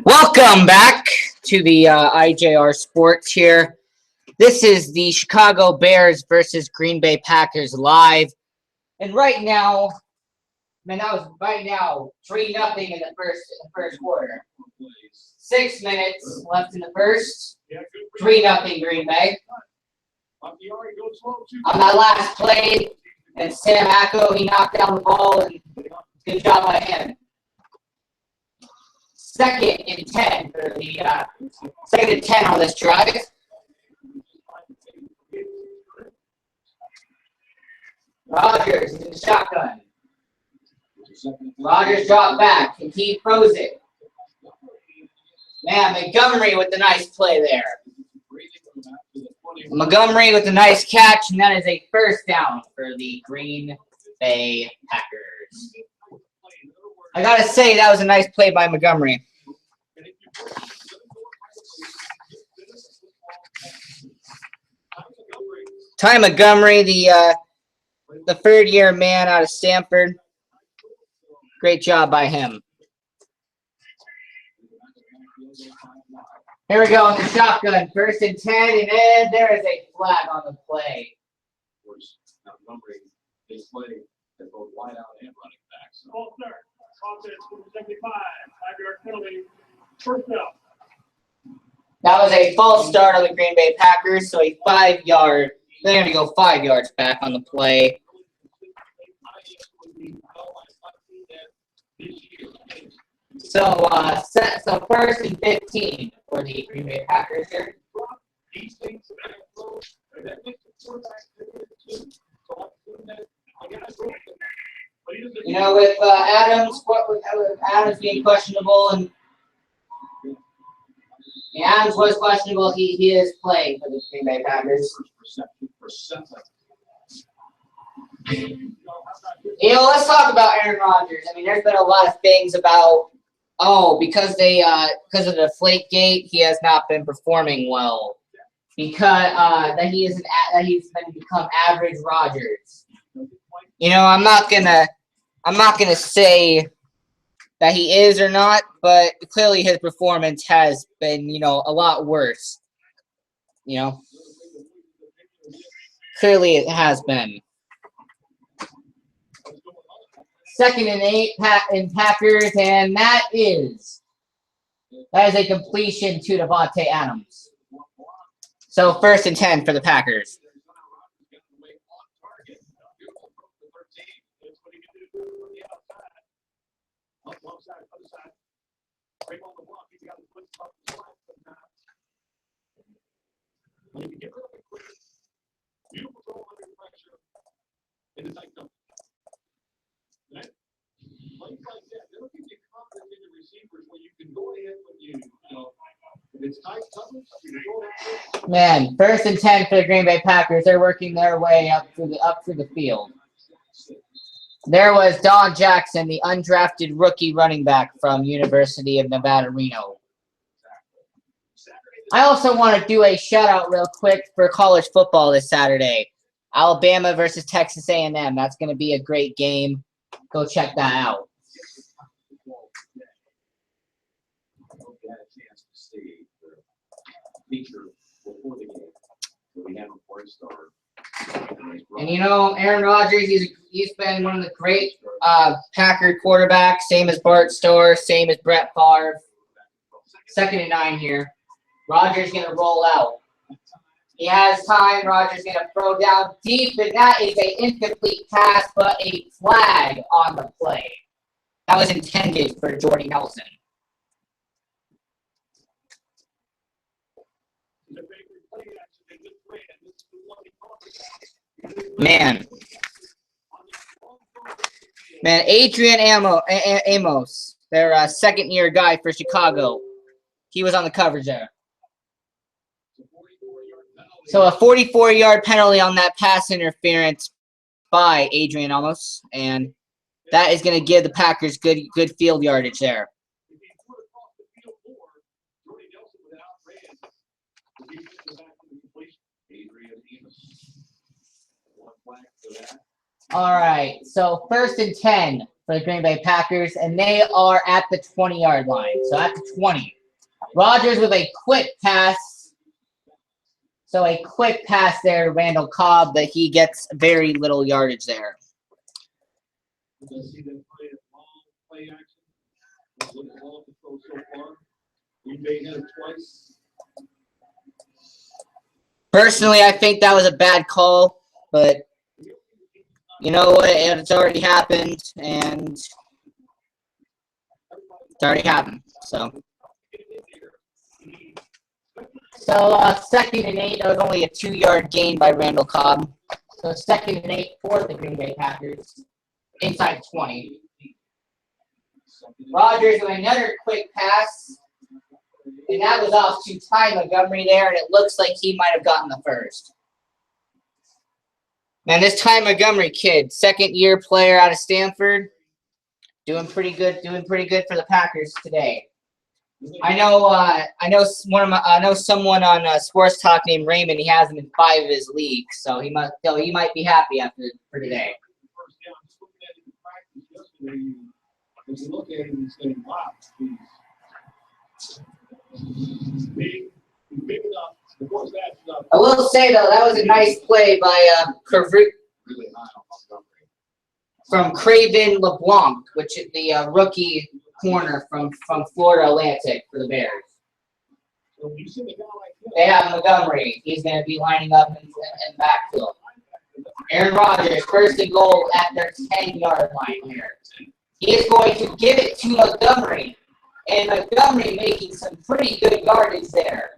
Welcome back to the IJR Sports here. This is the Chicago Bears versus Green Bay Packers live. And right now, man, that was right now 3-0 in the first quarter. 6 minutes left in the first. 3-0 Green Bay. On that last play, and Sam Acko, he knocked down the ball, and good job by him. 2nd and 10 for the 2nd and 10 on this drive. Rodgers in the shotgun. Rodgers dropped back, and he throws it. Man, Montgomery with the nice play there. Montgomery with a nice catch, and that is a first down for the Green Bay Packers. I gotta say, that was a nice play by Montgomery. Ty Montgomery, the third-year man out of Stanford. Great job by him. Here we go in the shotgun. 1st and 10, and then there is a flag on the play. Of course, Montgomery is playing as both wide out and running backs. Ball start. Offense from 75. 5-yard penalty. First down. That was a false start on the Green Bay Packers, so a 5-yard. They're going to go 5 yards back on the play. So 1st and 15 for the Green Bay Packers here. You know, with Adams being questionable, and Adams was questionable, he is playing for the Green Bay Packers. You know, let's talk about Aaron Rodgers. I mean, there's been a lot of things about, because of the Deflategate, he has not been performing well. Because he's become average Rodgers. You know, I'm not gonna say that he is or not, but clearly his performance has been, you know, a lot worse. You know, clearly it has been. 2nd and 8 in Packers, and that is a completion to Devontae Adams. So 1st and 10 for the Packers. Man, 1st and 10 for the Green Bay Packers. They're working their way up through the field. There was Don Jackson, the undrafted rookie running back from University of Nevada, Reno. I also want to do a shout-out real quick for college football this Saturday. Alabama versus Texas A&M. That's going to be a great game. Go check that out. And you know, Aaron Rodgers, he's been one of the great Packer quarterbacks, same as Bart Starr, same as Brett Favre. 2nd and 9 here. Rodgers going to roll out. He has time. Rodgers going to throw down deep, and that is an incomplete pass, but a flag on the play. That was intended for Jordy Nelson. Man, Adrian Amos, their 2nd-year guy for Chicago. He was on the coverage there. So a 44-yard penalty on that pass interference by Adrian Amos, and that is going to give the Packers good field yardage there. All right, so 1st and 10 for the Green Bay Packers, and they are at the 20-yard line. So at the 20. Rodgers with a quick pass. So a quick pass there to Randall Cobb, but he gets very little yardage there. Play action. Look at all the throws so far. We may hit it twice. Personally, I think that was a bad call, but you know what? It's already happened, and it's already happened. So 2nd and 8. That was only a 2-yard gain by Randall Cobb. So 2nd and 8 for the Green Bay Packers inside 20. Rodgers with another quick pass, and that was off to Ty Montgomery there, and it looks like he might have gotten the first. Man, this Ty Montgomery kid, 2nd-year player out of Stanford, doing pretty good for the Packers today. I know someone on Sports Talk named Raymond. He has him in 5 of his leagues, so he might be happy for today. If you look at him, he's getting blocked. He's big enough. Of course, that's enough. I will say, though, that was a nice play by Really high on Montgomery. from Craven LeBlanc, which is the rookie corner from Florida Atlantic for the Bears. So when you see a guy like him, They have Montgomery. He's going to be lining up in backfield. Aaron Rodgers, 1st and goal at their 10-yard line here. He is going to give it to Montgomery, and Montgomery making some pretty good yardage there.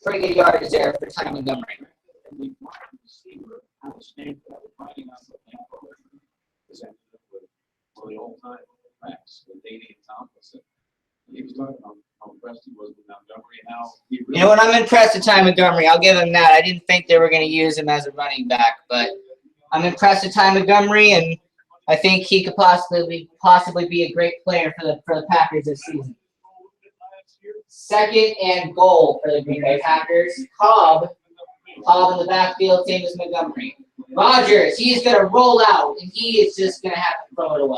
Pretty good yardage there for Ty Montgomery. The all-time Max with Danny Thompson. He was talking about how impressed he was with Montgomery and how he really. You know what? I'm impressed with Ty Montgomery. I'll give him that. I didn't think they were going to use him as a running back, but I'm impressed with Ty Montgomery, and I think he could possibly be a great player for the Packers this season. 2nd and goal for the Green Bay Packers. Cobb in the backfield, same as Montgomery. Rodgers, he's going to roll out, and he is just going to have to throw it away.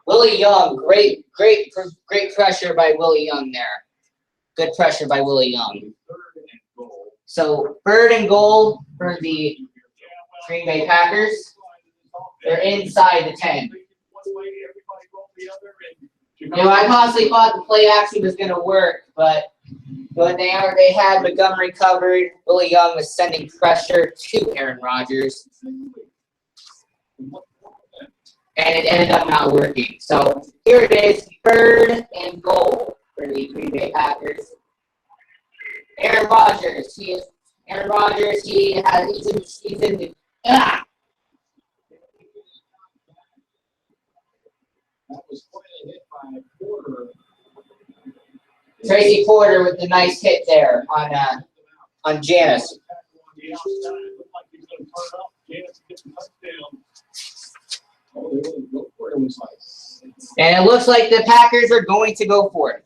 Willie Young, great pressure by Willie Young there. Good pressure by Willie Young. So 3rd and goal for the Green Bay Packers. They're inside the 10. You know, I possibly thought the play action was going to work, but they had Montgomery covered. Willie Young was sending pressure to Aaron Rodgers, and it ended up not working. So here it is, 3rd and goal for the Green Bay Packers. Aaron Rodgers, he's in the That was quite a hit by Porter. Tracy Porter with the nice hit there on Janice. And it looks like the Packers are going to go for it.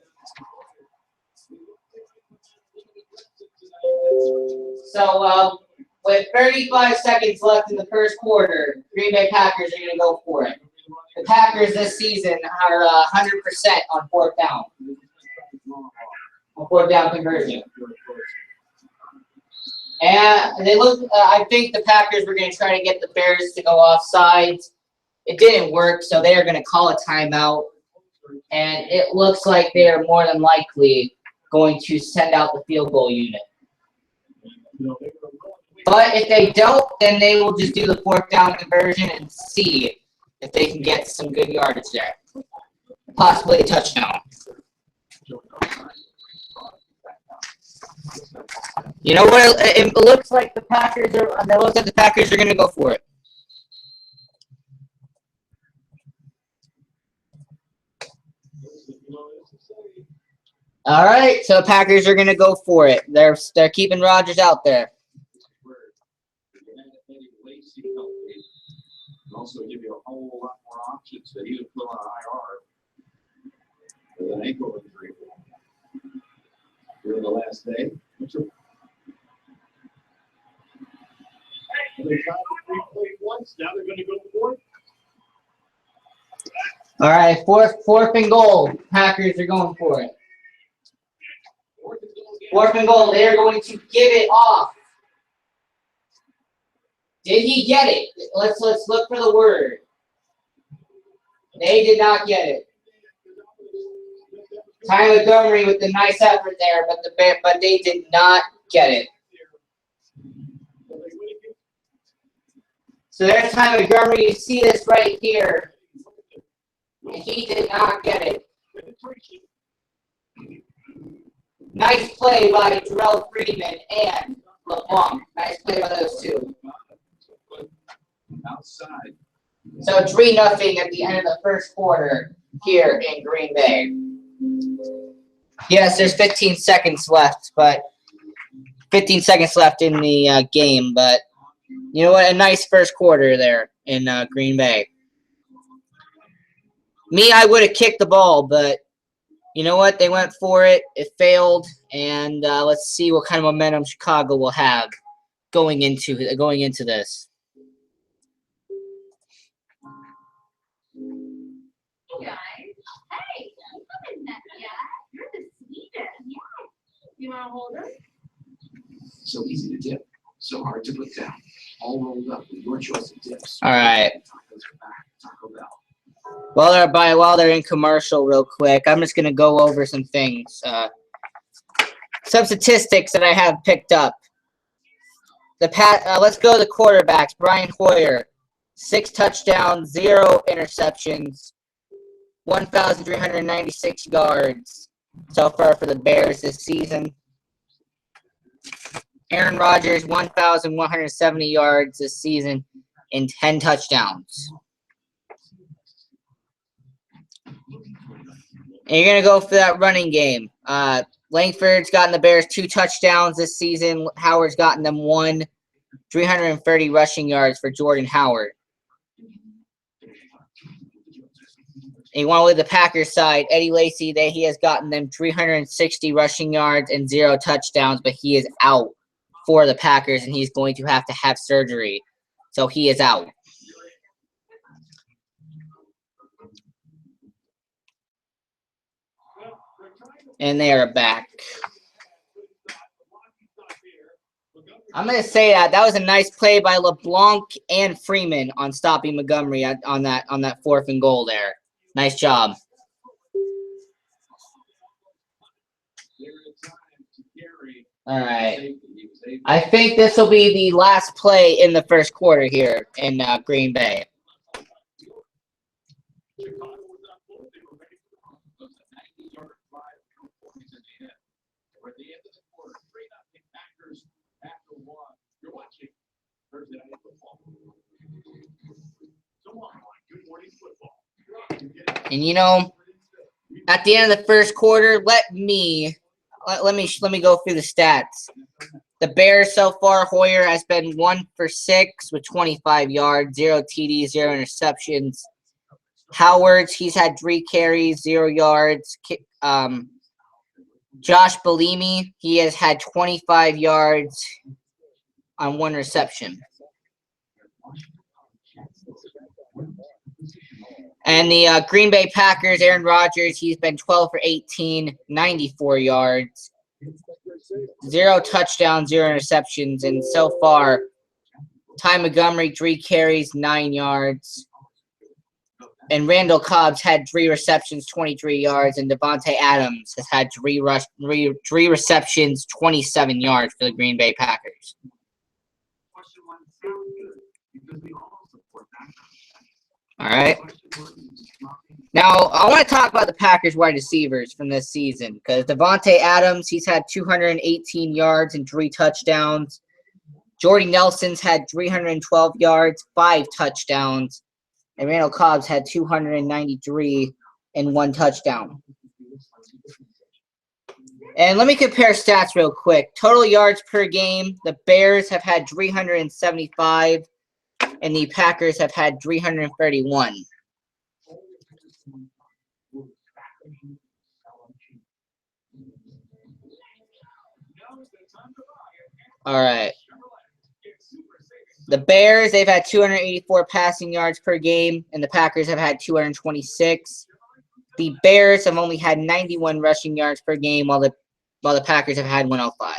So with 35 seconds left in the 1st quarter, Green Bay Packers are going to go for it. The Packers this season are 100% on 4th down. On 4th down conversion. And they look. I think the Packers were going to try to get the Bears to go off sides. It didn't work, so they are going to call a timeout. And it looks like they are more than likely going to send out the field goal unit. But if they don't, then they will just do the 4th down conversion and see if they can get some good yardage there. Possibly a touchdown. You know what? It looks like the Packers are. It looks like the Packers are going to go for it. All right, so the Packers are going to go for it. They're keeping Rodgers out there. Also give you a whole lot more options that either put on IR with an ankle injury during the last day. They tried to replay once. Now they're going to go for it. All right, fourth and goal. Packers are going for it. Fourth and goal. They are going to give it off. Did he get it? Let's look for the word. They did not get it. Ty Montgomery with the nice effort there, but they did not get it. So there's Ty Montgomery. You see this right here. And he did not get it. Nice play by Terrell Freeman and LeBlanc. Nice play by those two. Outside. So 3-0 at the end of the first quarter here in Green Bay. Yes, there's 15 seconds left, but 15 seconds left in the game. But you know what? A nice first quarter there in Green Bay. Me, I would have kicked the ball, but you know what? They went for it. It failed, and let's see what kind of momentum Chicago will have going into this. Hey guys. Hey, you haven't met yet. You're the sweetest. Yeah. You want to hold her? So easy to dip, so hard to put down. All rolled up with your choice of dips. All right. Taco Bell. While they're in commercial, real quick, I'm just gonna go over some things, some statistics that I have picked up. Let's go to the quarterbacks. Brian Hoyer, 6 touchdowns, 0 interceptions, 1,396 yards so far for the Bears this season. Aaron Rodgers, 1,170 yards this season and 10 touchdowns. And you're going to go for that running game. Langford's gotten the Bears 2 touchdowns this season. Howard's gotten them 1. 330 rushing yards for Jordan Howard. And you want to look at the Packers side. Eddie Lacy, he has gotten them 360 rushing yards and 0 touchdowns, but he is out for the Packers, and he's going to have surgery. So he is out. And they are back. I'm going to say that was a nice play by LeBlanc and Freeman on stopping Montgomery on that 4th and goal there. Nice job. All right. I think this will be the last play in the first quarter here in Green Bay. And you know, at the end of the first quarter, let me go through the stats. The Bears so far, Hoyer has been 1 for 6 with 25 yards, 0 TDs, 0 interceptions. Howard's, he's had 3 carries, 0 yards. Josh Bellamy, he has had 25 yards on 1 reception. And the Green Bay Packers, Aaron Rodgers, he's been 12 for 18, 94 yards, 0 touchdowns, 0 interceptions. And so far, Ty Montgomery, 3 carries, 9 yards. And Randall Cobb's had 3 receptions, 23 yards. And Devontae Adams has had 3 receptions, 27 yards for the Green Bay Packers. All right. Now, I want to talk about the Packers wide receivers from this season because Devontae Adams, he's had 218 yards and 3 touchdowns. Jordy Nelson's had 312 yards, 5 touchdowns. And Randall Cobb's had 293 and 1 touchdown. And let me compare stats real quick. Total yards per game, the Bears have had 375, and the Packers have had 331. All right. The Bears, they've had 284 passing yards per game, and the Packers have had 226. The Bears have only had 91 rushing yards per game, while the Packers have had 105.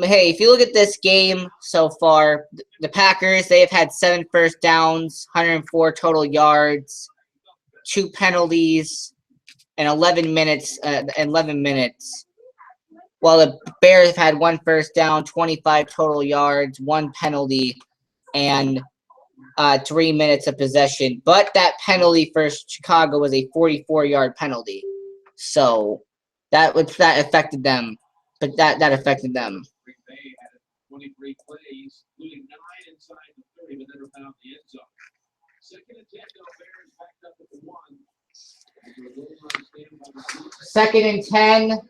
Hey, if you look at this game so far, the Packers, they have had 7 first downs, 104 total yards, 2 penalties, and 11 minutes. While the Bears have had 1 first down, 25 total yards, 1 penalty, and 3 minutes of possession. But that penalty for Chicago was a 44-yard penalty, so that affected them. But that affected them. 23 plays, including 9 inside the 30, but never found the end zone. Second and 10, Bears backed up at the 1. Second and 10.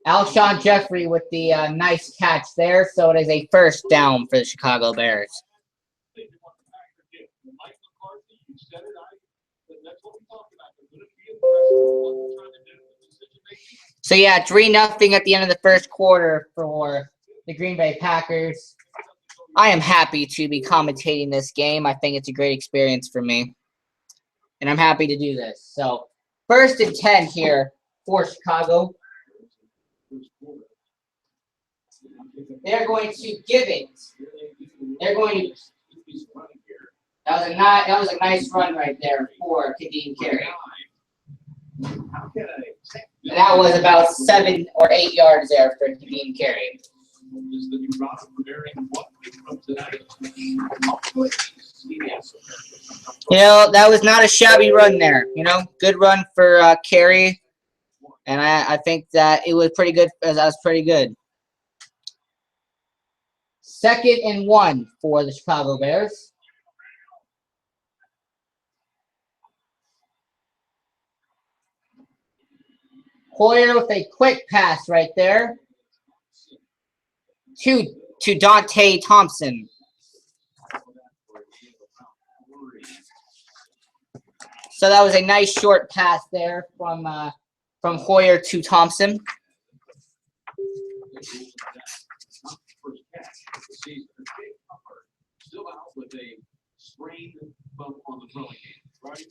Alshon Jeffrey with the nice catch there, so it is a first down for the Chicago Bears. So yeah, 3-0 at the end of the first quarter for the Green Bay Packers. I am happy to be commentating this game. I think it's a great experience for me, and I'm happy to do this. So first and 10 here for Chicago. They're going to give it. They're going to. That was a nice run right there for Kadeem Carey. That was about 7 or 8 yards there for Kadeem Carey. That was not a shabby run there. Good run for Carey, and I think that it was pretty good. That was pretty good. Second and 1 for the Chicago Bears. Hoyer with a quick pass right there to Dante Thompson. So that was a nice short pass there from Hoyer to Thompson. Still out with a sprained bump on the throwing game, right?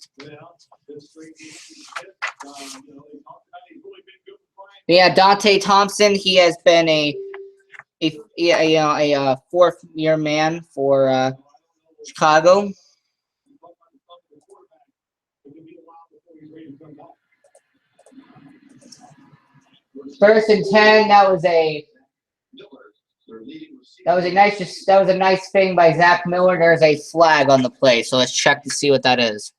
Yeah, Dante Thompson. He has been a 4th-year man for Chicago. First and 10. That was a nice thing by Zach Miller. There's a flag on the play, so let's check to see what that is.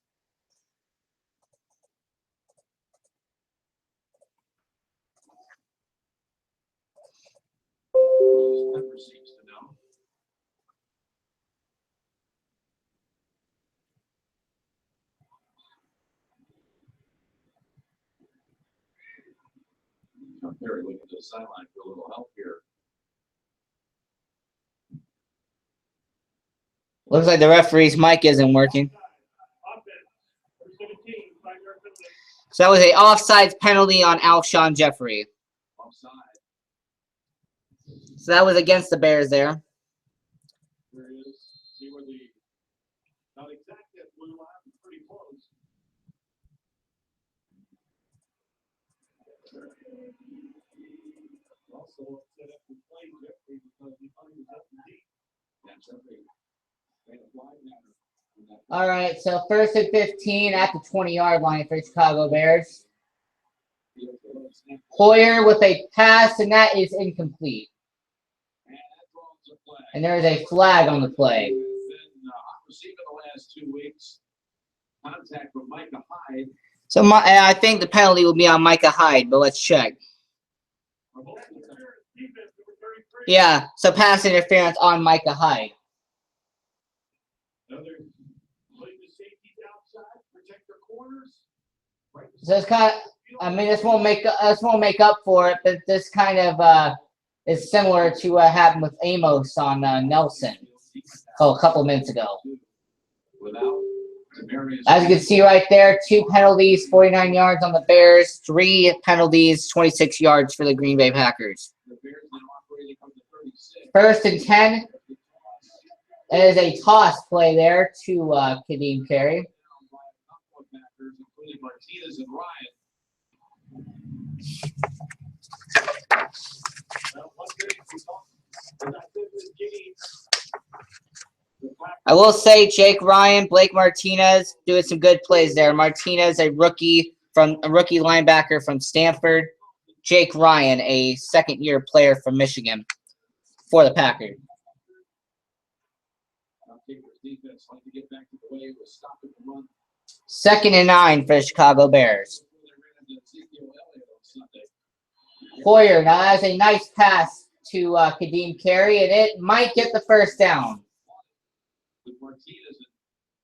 Perry looking to the sideline for a little help here. Looks like the referee's mic isn't working. So that was an offsides penalty on Alshon Jeffrey. So that was against the Bears there. Not exactly at blue line, pretty close. Also set up to play Jeffrey because he finds up deep. All right, so first and 15 at the 20-yard line for the Chicago Bears. Hoyer with a pass, and that is incomplete. And there is a flag on the play. So I think the penalty will be on Micah Hyde, but let's check. Yeah, so pass interference on Micah Hyde. So it's kind of, this won't make up for it, but this kind of is similar to what happened with Amos on Nelson a couple minutes ago. As you can see right there, 2 penalties, 49 yards on the Bears, 3 penalties, 26 yards for the Green Bay Packers. First and 10. That is a toss play there to Kadeem Carey. I will say Jake Ryan, Blake Martinez doing some good plays there. Martinez, a rookie linebacker from Stanford. Jake Ryan, a second-year player from Michigan for the Packers. Second and 9 for the Chicago Bears. Hoyer, now that's a nice pass to Kadeem Carey, and it might get the first down.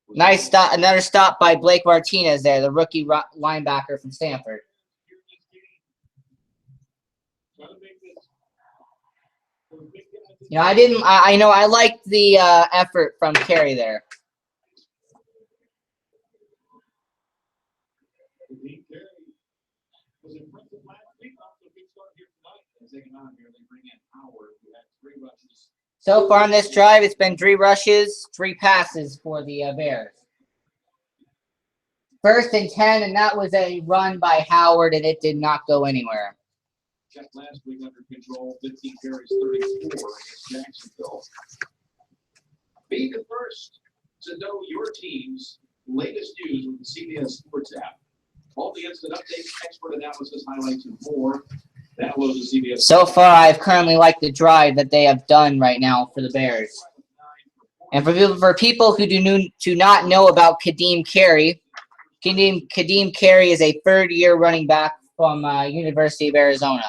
Nice stop, another stop by Blake Martinez there, the rookie linebacker from Stanford. You know, I liked the effort from Carey there. So far on this drive, it's been 3 rushes, 3 passes for the Bears. First and 10, and that was a run by Howard, and it did not go anywhere. Checked last week under control, 15 carries, 34 against Jacksonville. Be the first to know your team's latest news with the CBS Sports app. All the instant updates, expert analysis, highlights, and more. Download the CBS. So far, I've currently liked the drive that they have done right now for the Bears. And for people who do not know about Kadeem Carey, Kadeem Carey is a third-year running back from University of Arizona.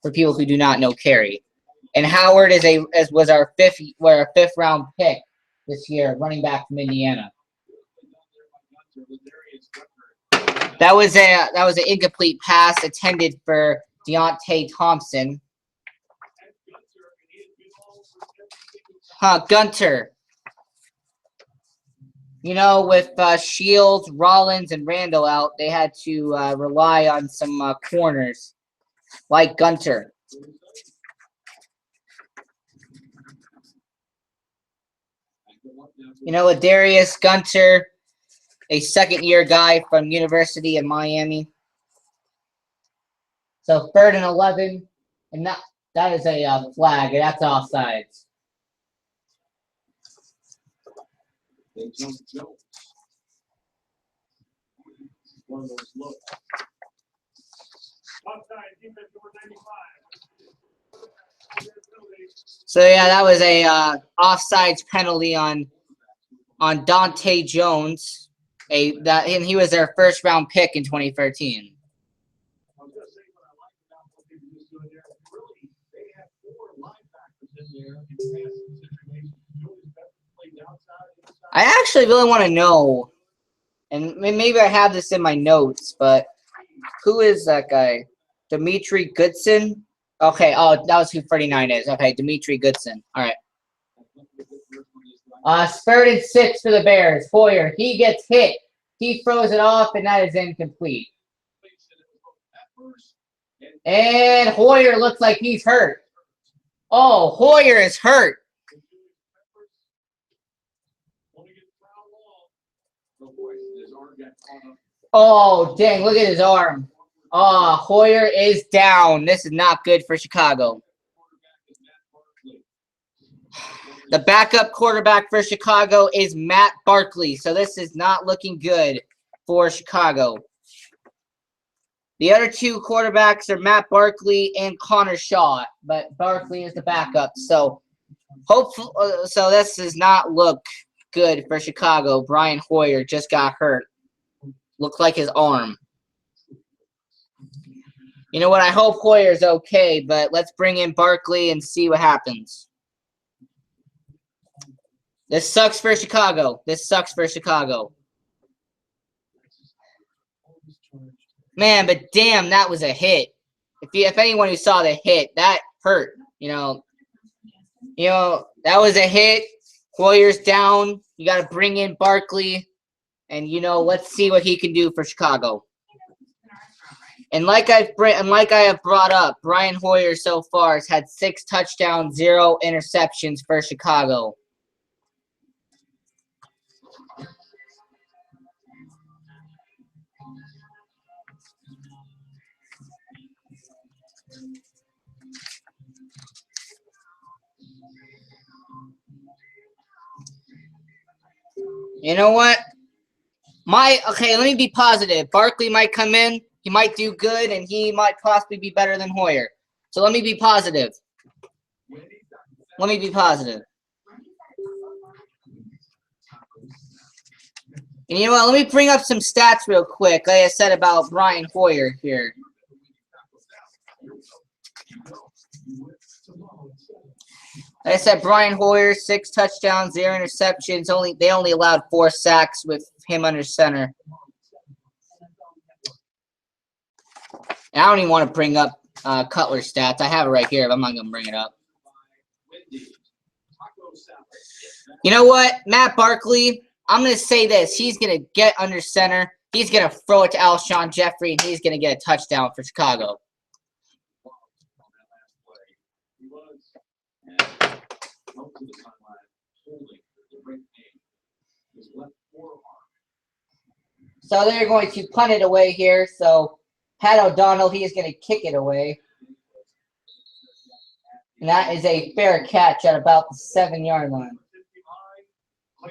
For people who do not know Carey, and Howard was our fifth round pick this year, running back from Indiana. That was an incomplete pass intended for Deontay Thompson. Gunter. You know, with Shields, Rollins, and Randall out, they had to rely on some corners. Like Gunter. You know, Darius Gunter, a second-year guy from University of Miami. So 3rd and 11, and that is a flag. That's offsides. One of those looks. So yeah, that was a offsides penalty on Dante Jones, and he was their first round pick in 2013. I actually really want to know, and maybe I have this in my notes, but who is that guy? Dimitri Goodson? Okay, oh, that was who 39 is. Okay, Dimitri Goodson. All right. 3rd and 6 for the Bears. Hoyer, he gets hit. He throws it off, and that is incomplete. And Hoyer looks like he's hurt. Oh, Hoyer is hurt. Oh, dang, look at his arm. Oh, Hoyer is down. This is not good for Chicago. The backup quarterback for Chicago is Matt Barkley, so this is not looking good for Chicago. The other 2 quarterbacks are Matt Barkley and Connor Shaw, but Barkley is the backup. So hopefully, this does not look good for Chicago. Brian Hoyer just got hurt. Looked like his arm. You know what? I hope Hoyer's okay, but let's bring in Barkley and see what happens. This sucks for Chicago. This sucks for Chicago. Man, but damn, that was a hit. If anyone who saw the hit, that hurt. You know, that was a hit. Hoyer's down. You got to bring in Barkley, and let's see what he can do for Chicago. And like I have brought up, Brian Hoyer so far has had 6 touchdowns, 0 interceptions for Chicago. You know what? Let me be positive. Barkley might come in. He might do good, and he might possibly be better than Hoyer. So let me be positive. Let me be positive. And you know what? Let me bring up some stats real quick, like I said about Brian Hoyer here. Like I said, Brian Hoyer, 6 touchdowns, 0 interceptions. They only allowed 4 sacks with him under center. And I don't even want to bring up Cutler's stats. I have it right here, but I'm not going to bring it up. You know what? Matt Barkley, I'm going to say this. He's going to get under center. He's going to throw it to Alshon Jeffrey, and he's going to get a touchdown for Chicago. So they're going to punt it away here. So Pat O'Donnell, he is going to kick it away. And that is a fair catch at about the 7-yard line.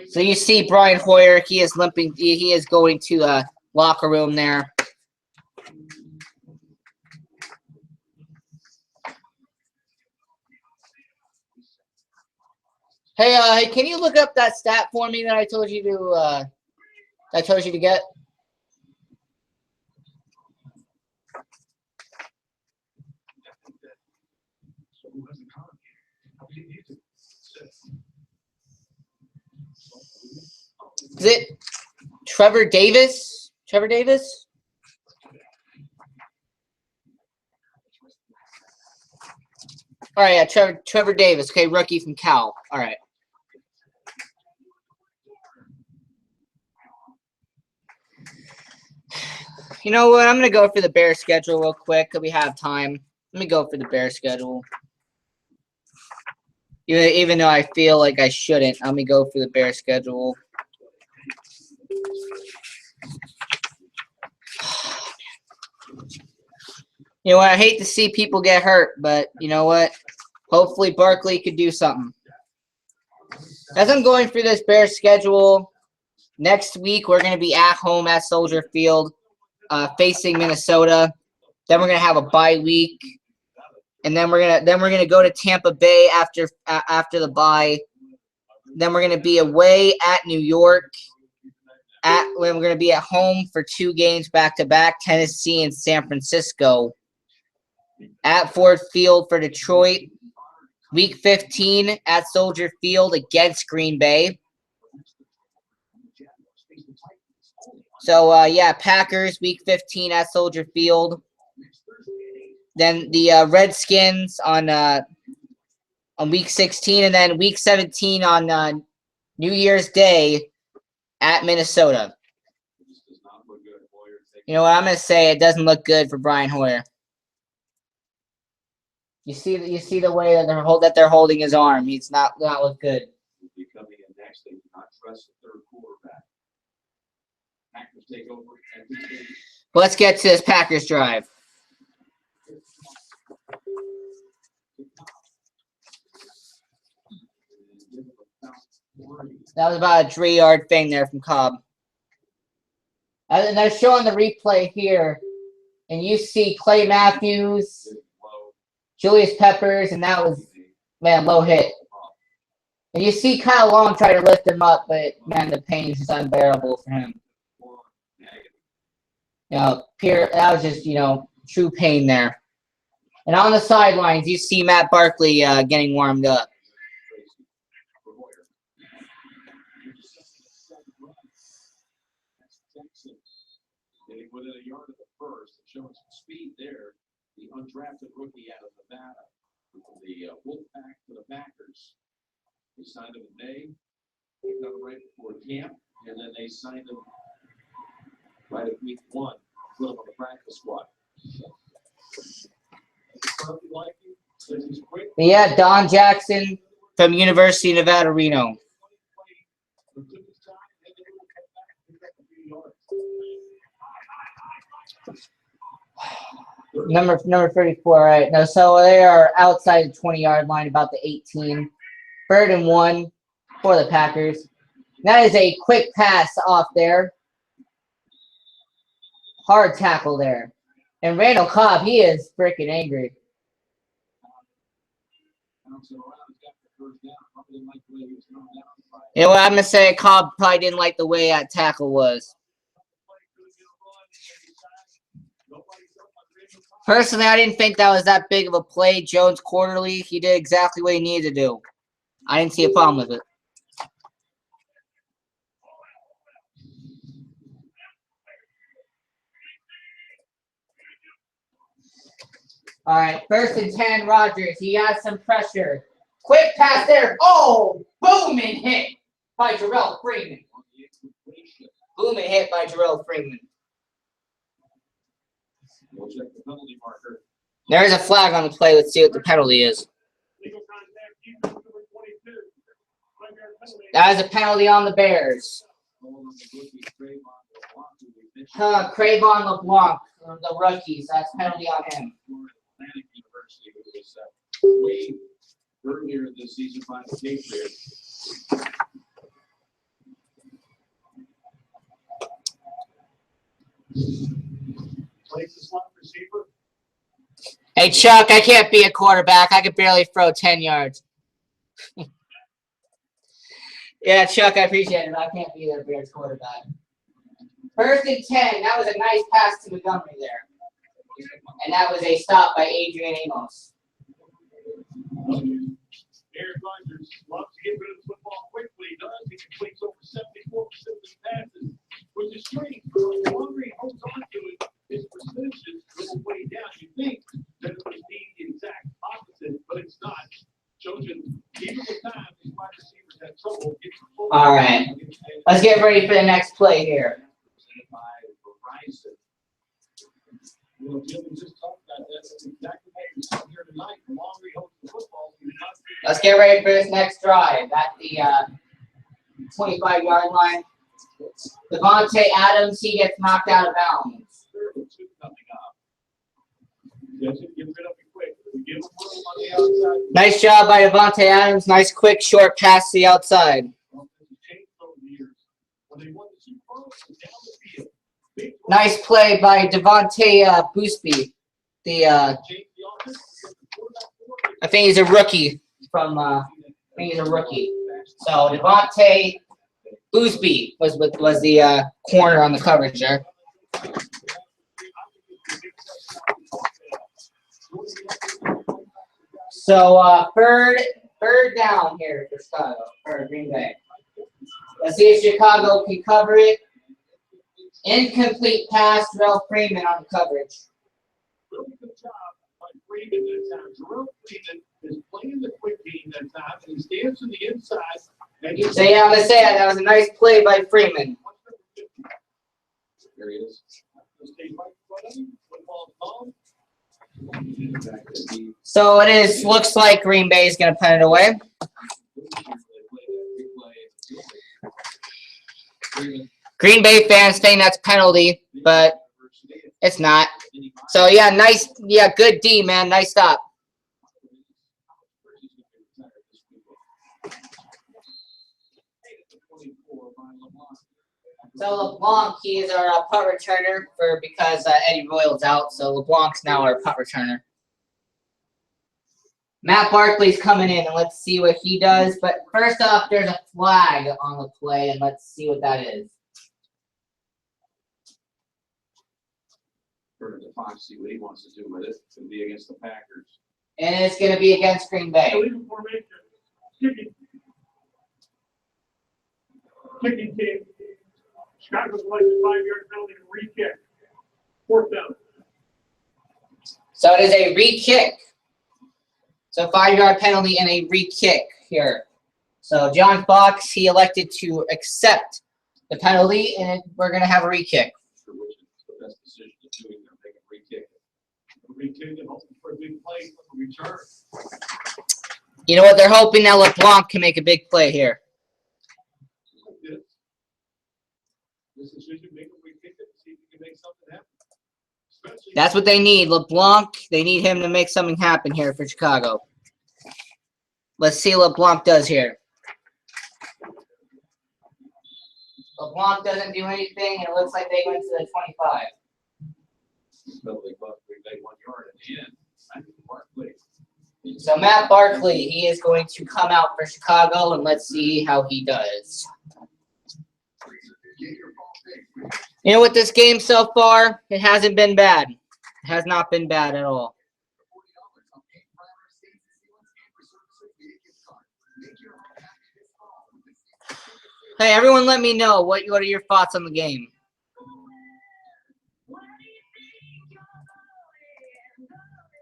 So you see Brian Hoyer, he is limping. He is going to locker room there. Hey, can you look up that stat for me that I told you to get? Is it Trevor Davis? Trevor Davis? All right, yeah, Trevor Davis. Okay, rookie from Cal. All right. You know what? I'm going to go for the Bears schedule real quick because we have time. Let me go for the Bears schedule. Even though I feel like I shouldn't, let me go for the Bears schedule. You know what? I hate to see people get hurt, but you know what? Hopefully Barkley could do something. As I'm going through this Bears schedule, next week we're going to be at home at Soldier Field, facing Minnesota. Then we're going to have a bye week, and then we're gonna go to Tampa Bay after the bye. Then we're going to be away at New York. We're going to be at home for 2 games back-to-back, Tennessee and San Francisco. At Ford Field for Detroit. Week 15 at Soldier Field against Green Bay. So, yeah, Packers, Week 15 at Soldier Field. Then the Redskins on Week 16. And then Week 17 on New Year's Day at Minnesota. You know what? I'm going to say it doesn't look good for Brian Hoyer. You see the way that they're holding his arm. He's not look good. Becoming a next, they do not trust the third quarterback. Packers take over. Let's get to this Packers drive. That was about a 3-yard thing there from Cobb. And they're showing the replay here, and you see Clay Matthews, Julius Peppers, and that was, man, low hit. And you see Kyle Long try to lift him up, but, man, the pain is just unbearable for him. You know, that was just, true pain there. And on the sidelines, you see Matt Barkley getting warmed up. Getting within a yard of the first, showing some speed there. The undrafted rookie out of Nevada, from the Wolfpack to the Packers. They signed him in May. He got him right before camp, and then they signed him right at week 1. Put him on the practice squad. Yeah, Don Jackson from University of Nevada, Reno. Number 34, right? No, so they are outside the 20-yard line, about the 18. 3rd and 1 for the Packers. That is a quick pass off there. Hard tackle there. And Randall Cobb, he is freaking angry. You know what I'm going to say? Cobb probably didn't like the way that tackle was. Personally, I didn't think that was that big of a play. Jones quarterly, he did exactly what he needed to do. I didn't see a problem with it. All right, 1st and 10, Rodgers. He has some pressure. Quick pass there. Oh, boom, and hit by Jarrell Freeman. Boom, and hit by Jarrell Freeman. We'll check the penalty marker. There's a flag on the play. Let's see what the penalty is. That is a penalty on the Bears. Cravon LeBlanc, the rookies. That's penalty on him. Way earlier this season by the Patriots. Plays the slot receiver. Hey, Chuck, I can't be a quarterback. I could barely throw 10 yards. Yeah, Chuck, I appreciate it. I can't be the Bears quarterback. 1st and 10. That was a nice pass to Montgomery there. And that was a stop by Adrian Amos. Aaron Rodgers loves to get rid of the football quickly. He does. He completes over 74% of his passes, which is strange. The longer he holds on to it, his percentages go way down. You think that it would be the exact opposite, but it's not. Shows you, even with time, these wide receivers have trouble getting the ball. All right. Let's get ready for the next play here. Presented by Verizon. You know, Jim, we just talked about that. That's exactly what we saw here tonight. The longer he holds the football, Let's get ready for this next drive at the 25-yard line. Devontae Adams, he gets knocked out of bounds. Nice job by Devontae Adams. Nice quick short pass to the outside. Nice play by Devontae Boosby. I think he's a rookie from I think he's a rookie. So Devontae Boosby was the corner on the coverage there. So third down here for Chicago or Green Bay. Let's see if Chicago can cover it. Incomplete pass, Jarrell Freeman on the coverage. Really good job by Freeman that time. Jarrell Freeman is playing the quick game that time, and he stands to the inside. So yeah, I'm gonna say that was a nice play by Freeman. There he is. So it is. Looks like Green Bay is gonna punt it away. Green Bay fans think that's penalty, but it's not. So yeah, nice. Yeah, good D, man. Nice stop. So LeBlanc, he is our punt returner because Eddie Royal's out. So LeBlanc's now our punt returner. Matt Barkley's coming in, and let's see what he does. But first off, there's a flag on the play, and let's see what that is. For the Fox, see what he wants to do with it. It's going to be against the Packers. And it's going to be against Green Bay. Kicking team. Chicago's elected 5-yard penalty and re-kick. 4th down. So it is a re-kick. So 5-yard penalty and a re-kick here. So John Fox, he elected to accept the penalty, and we're going to have a re-kick. Which is the best decision to do. You're going to make a re-kick. continue hoping for a big play from the return. You know what? They're hoping that LeBlanc can make a big play here. This decision maker, we kick it, see if we can make something happen. That's what they need. LeBlanc, they need him to make something happen here for Chicago. Let's see what LeBlanc does here. LeBlanc doesn't do anything, and it looks like they went to the 25. Barkley made 1 yard at the end. Barkley. So Matt Barkley, he is going to come out for Chicago, and let's see how he does. You know what, this game so far, it hasn't been bad. It has not been bad at all. Hey, everyone let me know what are your thoughts on the game.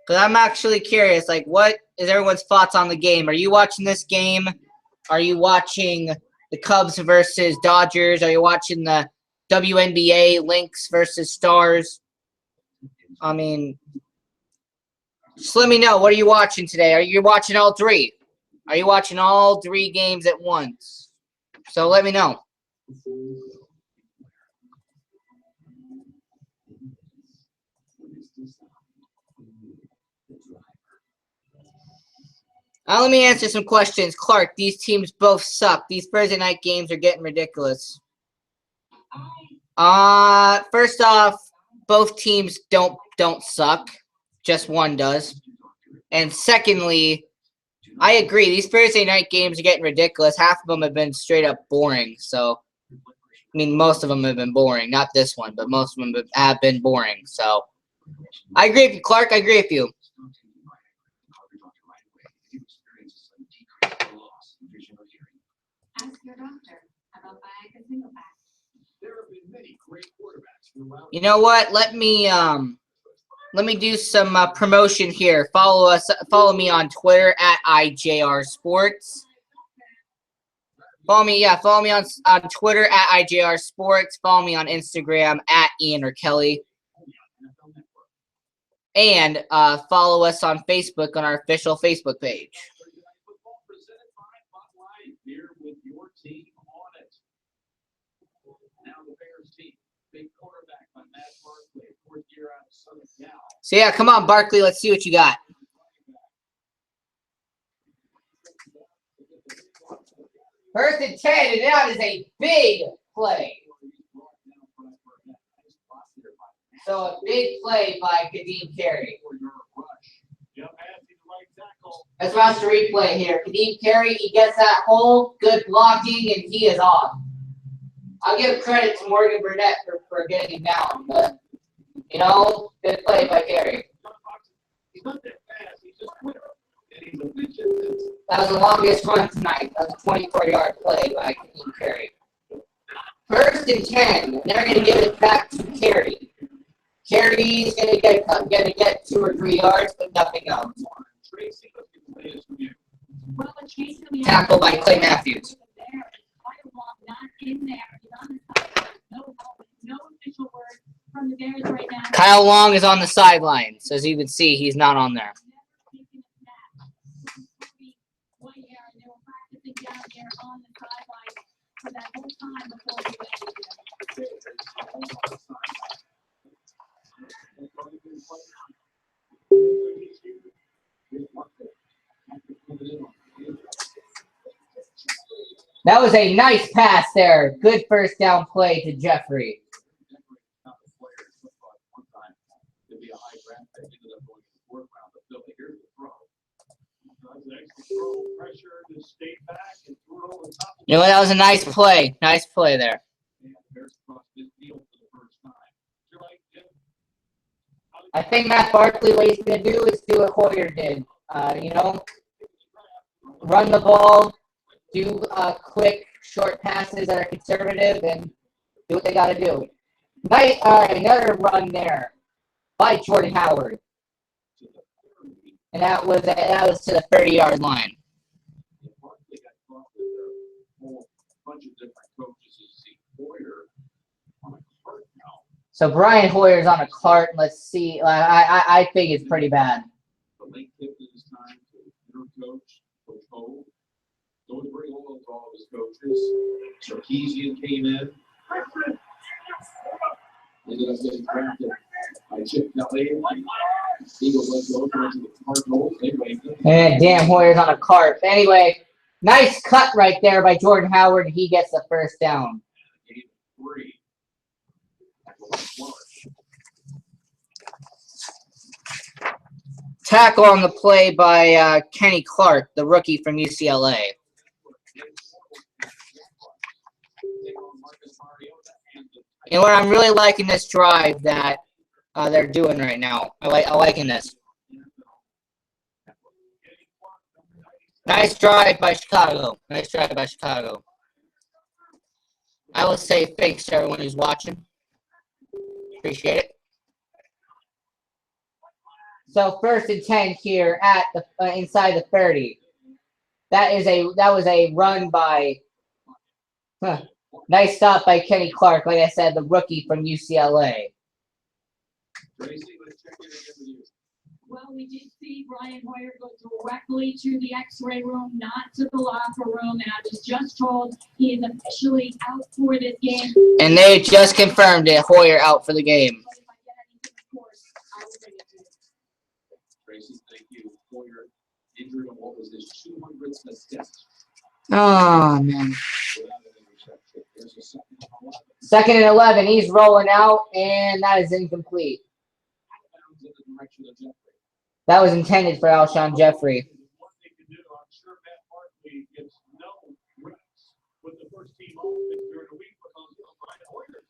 Because I'm actually curious, like, what is everyone's thoughts on the game? Are you watching this game? Are you watching the Cubs versus Dodgers? Are you watching the WNBA Lynx versus Stars? I mean, just let me know. What are you watching today? Are you watching all three? Are you watching all 3 games at once? So let me know. Let me answer some questions. Clark, these teams both suck. These Thursday night games are getting ridiculous. First off, both teams don't suck. Just one does. And secondly, I agree. These Thursday night games are getting ridiculous. Half of them have been straight up boring. So, I mean, most of them have been boring. Not this one, but most of them have been boring. So, I agree with you, Clark. I agree with you. Ask your doctor about buying a single pack. There have been many great quarterbacks throughout. You know what? Let me do some promotion here. Follow me on Twitter at IJR Sports. Follow me on Twitter at IJR Sports. Follow me on Instagram at Ian Rachiele. And follow us on Facebook on our official Facebook page. Here with your team on it. Now the Bears team, big quarterback by Matt Barkley, 4th year out of Southern Cal. So yeah, come on, Barkley. Let's see what you got. First and 10, and that is a big play. So a big play by Kadeem Carey. Let's watch the replay here. Kadeem Carey, he gets that hole, good blocking, and he is off. I'll give credit to Morgan Burnett for getting him down, but, you know, good play by Carey. That was the longest run tonight. That was a 24-yard play by Kadeem Carey. First and 10, and they're going to give it back to Carey. Carey's going to get 2 or 3 yards, but nothing else. Tackled by Clay Matthews. Kyle Long is on the sideline, so as you can see, he's not on there. That was a nice pass there. Good first down play to Jeffrey. You know what? That was a nice play. Nice play there. I think Matt Barkley, what he's going to do is do what Hoyer did. You know, run the ball, do quick, short passes that are conservative, and do what they got to do. Nice, another run there by Jordan Howard. And that was to the 30-yard line. Bunch of different coaches to see Hoyer on a cart now. So Brian Hoyer's on a cart. Let's see. I think it's pretty bad. The late captain this time to inner coach, Coach Ho. Those very loyal to all of his coaches. Sarkeesian came in. Ended up getting drafted by Chip Kelly. Eagles let go to the Cardinals. They waited. And damn, Hoyer's on a cart. Anyway, nice cut right there by Jordan Howard. He gets the first down. Game 3. Tackle on the play by Kenny Clark, the rookie from UCLA. You know what? I'm really liking this drive that they're doing right now. I'm liking this. Nice drive by Chicago. Nice drive by Chicago. I will say thanks to everyone who's watching. Appreciate it. So 1st and 10 here at the inside the 30. That was a run by. Nice stop by Kenny Clark. Like I said, the rookie from UCLA. Well, we did see Brian Hoyer go directly to the X-ray room, not to the locker room, and I was just told he is officially out for this game. And they just confirmed it. Hoyer out for the game. But if I get anything, of course, I will bring it to you. Tracy, thank you. Hoyer injured on what was his 200th attempt. Oh man. Without an interception. There's a Second and 11. He's rolling out, and that is incomplete. in the direction of Jeffrey. That was intended for Alshon Jeffrey. One thing to do, I'm sure Matt Barkley gets no reps with the first team offense during the week because Brian Hoyer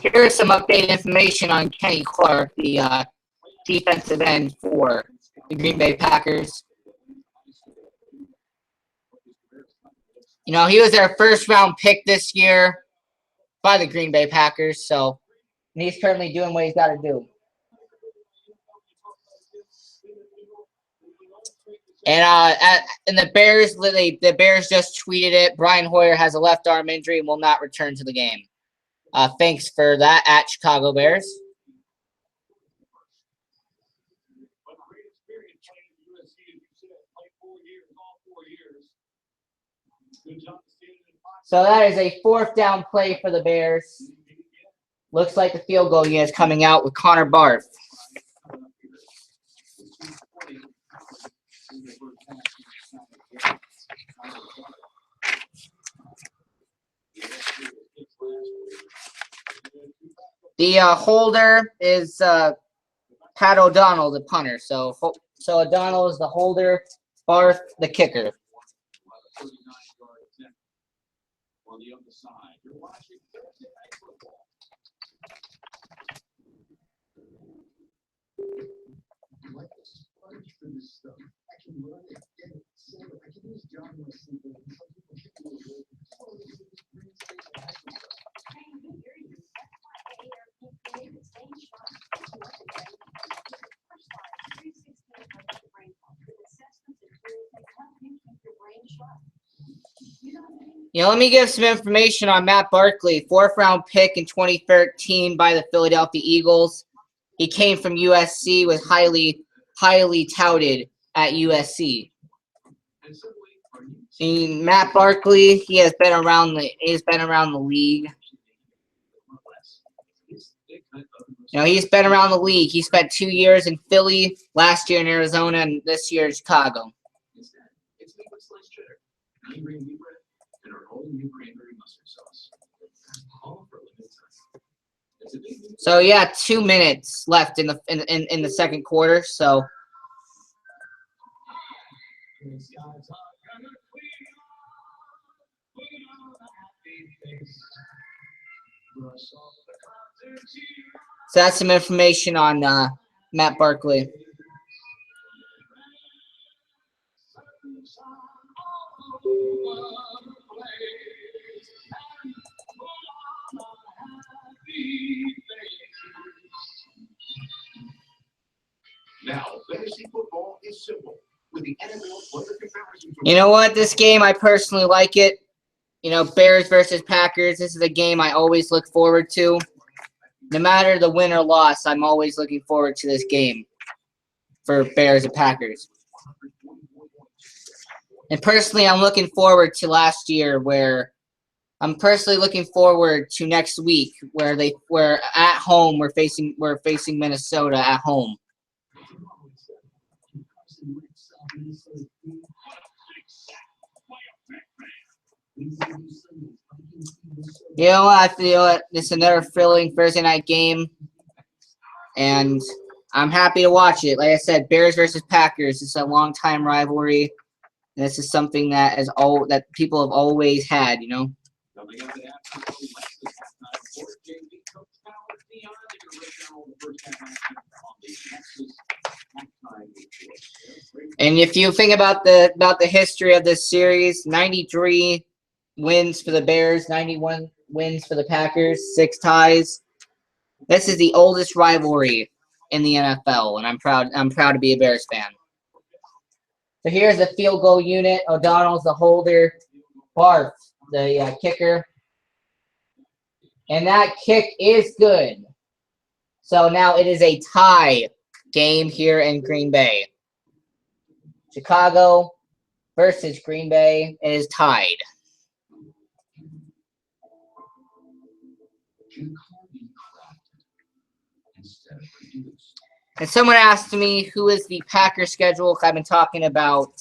Here's some updated information on Kenny Clark, the defensive end for the Green Bay Packers. You know, he was their first-round pick this year by the Green Bay Packers, so and he's currently doing what he's got to do. And the Bears, the Bears just tweeted it. Brian Hoyer has a left arm injury and will not return to the game. Thanks for that at Chicago Bears. So that is a 4th down play for the Bears. Looks like the field goal unit is coming out with Connor Barth. The holder is Pat O'Donnell, the punter. So O'Donnell is the holder, Barth the kicker. On the other side, you're watching Thursday Night Football. I like this. For this stuff. I can run it, get it, save it. I can use John my sleep. Some people should do it. You know, let me give some information on Matt Barkley, 4th-round pick in 2013 by the Philadelphia Eagles. He came from USC, was highly touted at USC. And Matt Barkley, he has been around the league. You know, he's been around the league. He spent 2 years in Philly, last year in Arizona, and this year in Chicago. And our whole new cranberry mustard sauce. All for limited time. So yeah, 2 minutes left in the second quarter. So that's some information on Matt Barkley. Now, fantasy football is simple. With the NFL player comparison. You know what? This game, I personally like it. Bears versus Packers. This is a game I always look forward to. No matter the win or loss, I'm always looking forward to this game for Bears and Packers. And personally, I'm looking forward to last year I'm personally looking forward to next week where at home we're facing Minnesota at home. I feel it's another thrilling Thursday night game, and I'm happy to watch it. Like I said, Bears versus Packers. It's a long-time rivalry, and this is something that people have always had. And if you think about the history of this series, 93 wins for the Bears, 91 wins for the Packers, 6 ties. This is the oldest rivalry in the NFL, and I'm proud to be a Bears fan. So here's the field goal unit. O'Donnell's the holder. Barth, the kicker. And that kick is good. So now it is a tie game here in Green Bay. Chicago versus Green Bay. It is tied. And someone asked me who is the Packers schedule. I've been talking about,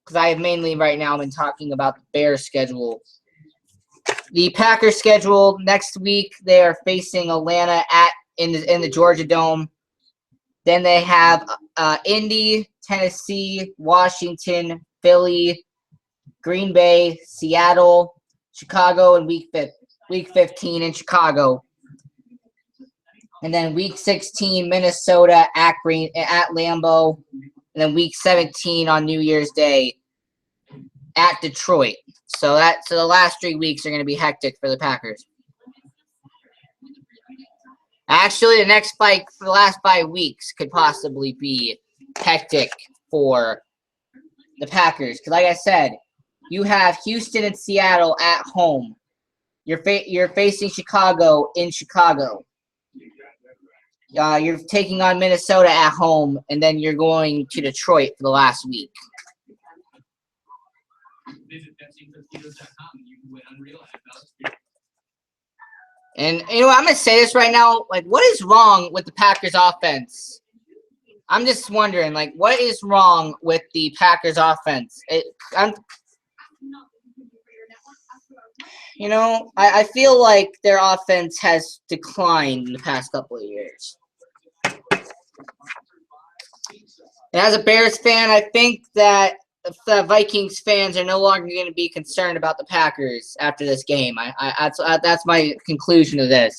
because I have mainly right now been talking about the Bears schedule. The Packers schedule next week, they are facing Atlanta in the Georgia Dome. Then they have Indy, Tennessee, Washington, Philly, Green Bay, Seattle, Chicago, and week 15 in Chicago. And then week 16, Minnesota at Lambeau. And then week 17 on New Year's Day at Detroit. So the last 3 weeks are going to be hectic for the Packers. Actually, the last 5 weeks could possibly be hectic for the Packers. Because like I said, you have Houston and Seattle at home. You're facing Chicago in Chicago. You're taking on Minnesota at home, and then you're going to Detroit for the last week. And I'm gonna say this right now. Like, what is wrong with the Packers offense? I'm just wondering, like, what is wrong with the Packers offense? I feel like their offense has declined in the past couple of years. And as a Bears fan, I think that the Vikings fans are no longer going to be concerned about the Packers after this game. That's my conclusion of this.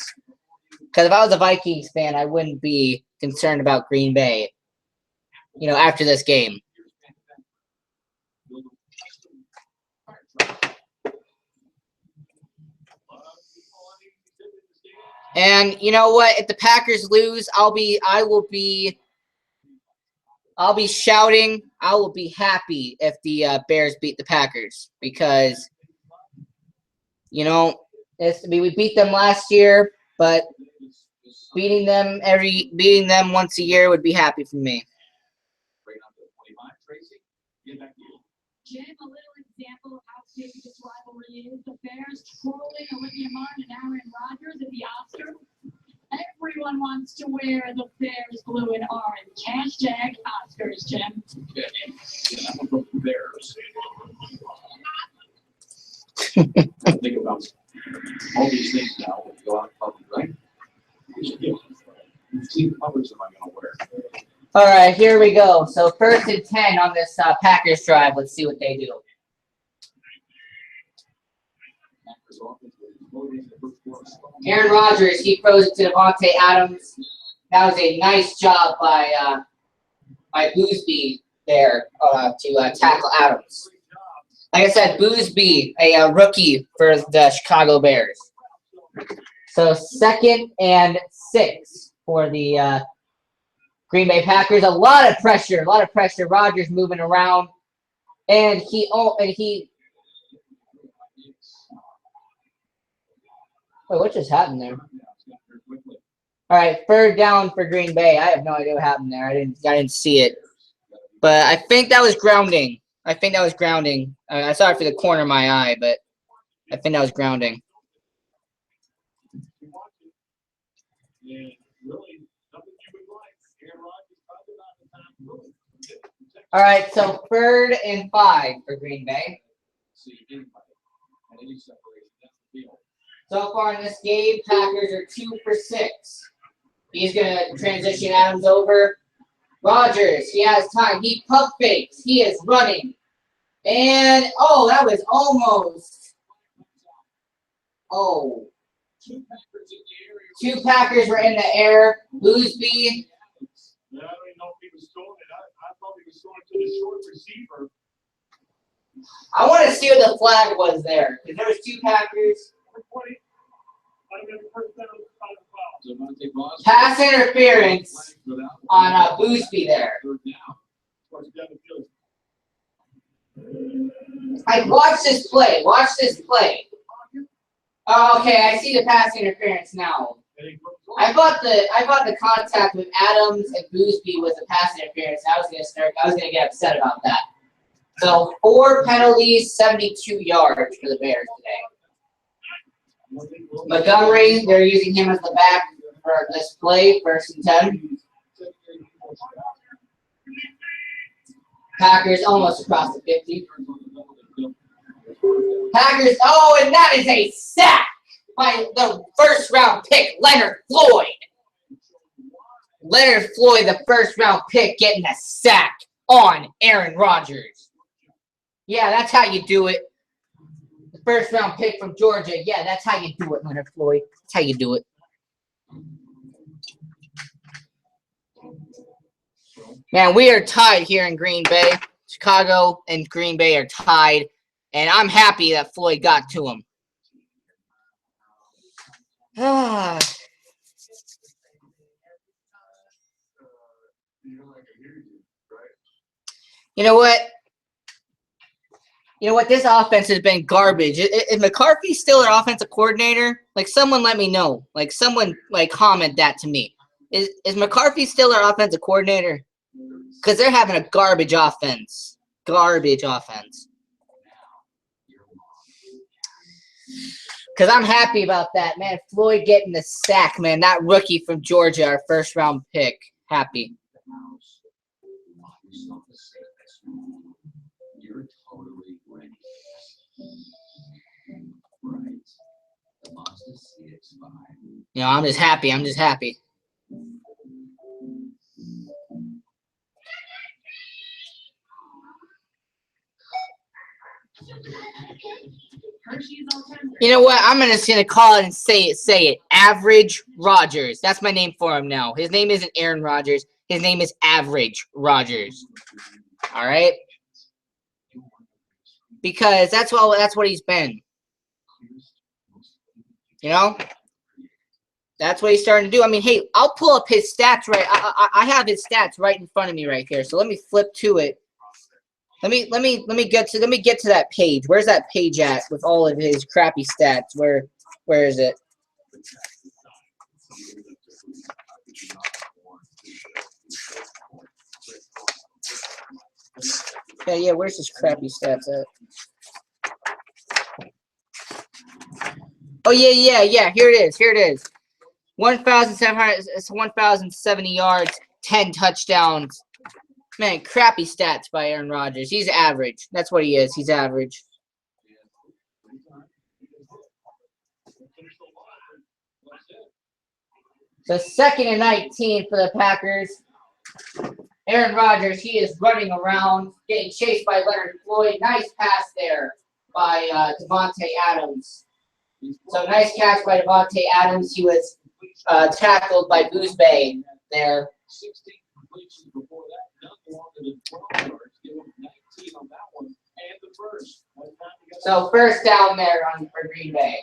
Because if I was a Vikings fan, I wouldn't be concerned about Green Bay, after this game. And you know what? If the Packers lose, I'll be shouting. I will be happy if the Bears beat the Packers because, we beat them last year, but beating them once a year would be happy for me. Jim, a little example of how big this rivalry is. The Bears trolling Olivia Martin and Aaron Rodgers at the Oscar. Everyone wants to wear the Bears blue and orange. Hashtag Oscars, Jim. Bears. Think about all these things now when you go out in public, right? What team colors am I going to wear? All right, here we go. So 1st and 10 on this Packers drive. Let's see what they do. Aaron Rodgers, he throws it to Devontae Adams. That was a nice job by Boosby there to tackle Adams. Like I said, Boosby, a rookie for the Chicago Bears. So 2nd and 6 for the Green Bay Packers. A lot of pressure. Rodgers moving around, and he Wait, what just happened there? All right, third down for Green Bay. I have no idea what happened there. I didn't see it, but I think that was grounding. I saw it for the corner of my eye, but I think that was grounding. All right, so 3rd and 5 for Green Bay. So far in this game, Packers are 2 for 6. He's going to transition Adams over. Rodgers, he has time. He pump fakes. He is running. And, oh, that was almost. Oh. 2 Packers were in the air. Boosby. I don't even know if he was throwing it. I thought he was throwing it to the short receiver. I want to see what the flag was there. Because there was 2 Packers. Pass interference on Boosby there. I watch this play. Watch this play. Oh, okay, I see the pass interference now. I thought the contact with Adams and Boosby was a pass interference. I was gonna get upset about that. So 4 penalties, 72 yards for the Bears today. Montgomery, they're using him as the back for this play, 1st and 10. Packers almost across the 50. Packers, oh, and that is a sack by the 1st-round pick, Leonard Floyd. Leonard Floyd, the 1st-round pick, getting a sack on Aaron Rodgers. Yeah, that's how you do it. The 1st-round pick from Georgia. Yeah, that's how you do it, Leonard Floyd. That's how you do it. Man, we are tied here in Green Bay. Chicago and Green Bay are tied. And I'm happy that Floyd got to him. You know what? This offense has been garbage. Is McCarthy still our offensive coordinator? Like, someone let me know. Like, someone, comment that to me. Is McCarthy still our offensive coordinator? Because they're having a garbage offense. Garbage offense. Because I'm happy about that, man. Floyd getting the sack, man. That rookie from Georgia, our 1st-round pick. Happy. You're totally ready. Right. I'm just happy. You know what? I'm just going to call it and say it. Average Rodgers. That's my name for him now. His name isn't Aaron Rodgers. His name is Average Rodgers. All right? Because that's what he's been. That's what he's starting to do. I mean, hey, I'll pull up his stats right. I have his stats right in front of me right here. So let me flip to it. Let me get to that page. Where's that page at with all of his crappy stats? Where is it? Yeah, where's his crappy stats at? Oh yeah. Here it is. 1,070 yards, 10 touchdowns. Man, crappy stats by Aaron Rodgers. He's average. That's what he is. He's average. So 2nd and 19 for the Packers. Aaron Rodgers, he is running around, getting chased by Leonard Floyd. Nice pass there by Devontae Adams. So nice catch by Devontae Adams. He was tackled by Boosby there. 16 completions before that, none longer than 12 yards, give him 19 on that one, and the 1st. So 1st down there for Green Bay.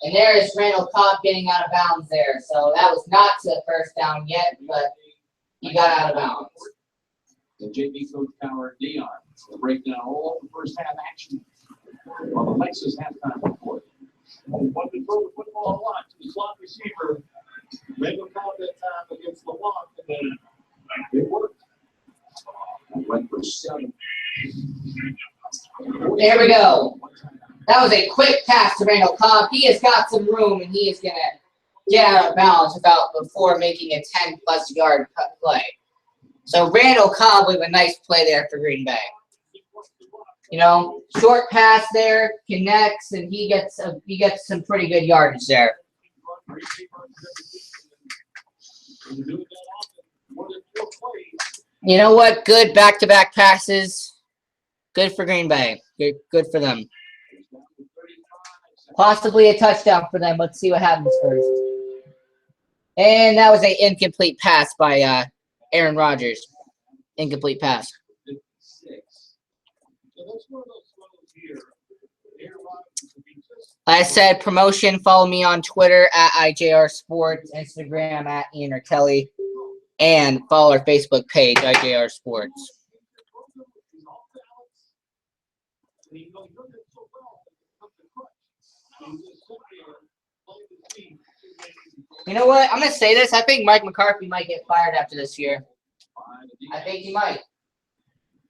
And there is Randall Cobb getting out of bounds there. So that was not to the 1st down yet, but he got out of bounds. The JV coach Power Dion We'll break down all the first half action on the Lexus halftime report. One to throw the football a lot to the slot receiver. Made them call that time against LeBlanc, and then it worked. Went for 7. There we go. That was a quick pass to Randall Cobb. He has got some room, and he is going to get out of bounds before making a 10-plus yard play. So Randall Cobb with a nice play there for Green Bay. You know, short pass there, connects, and he gets some pretty good yardage there. You know what? Good back-to-back passes. Good for Green Bay. Good for them. Possibly a touchdown for them. Let's see what happens first. And that was an incomplete pass by Aaron Rodgers. Incomplete pass. Like I said, promotion. Follow me on Twitter at IJR Sports, Instagram at Ian Rachiele, and follow our Facebook page, IJR Sports. You know what? I'm going to say this. I think Mike McCarthy might get fired after this year. I think he might.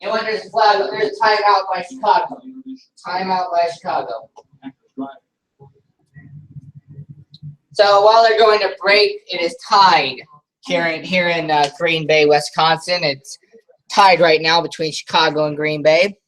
You know what? There's a flag. There's a timeout by Chicago. Timeout by Chicago. So while they're going to break, it is tied here in Green Bay, Wisconsin. It's tied right now between Chicago and Green Bay.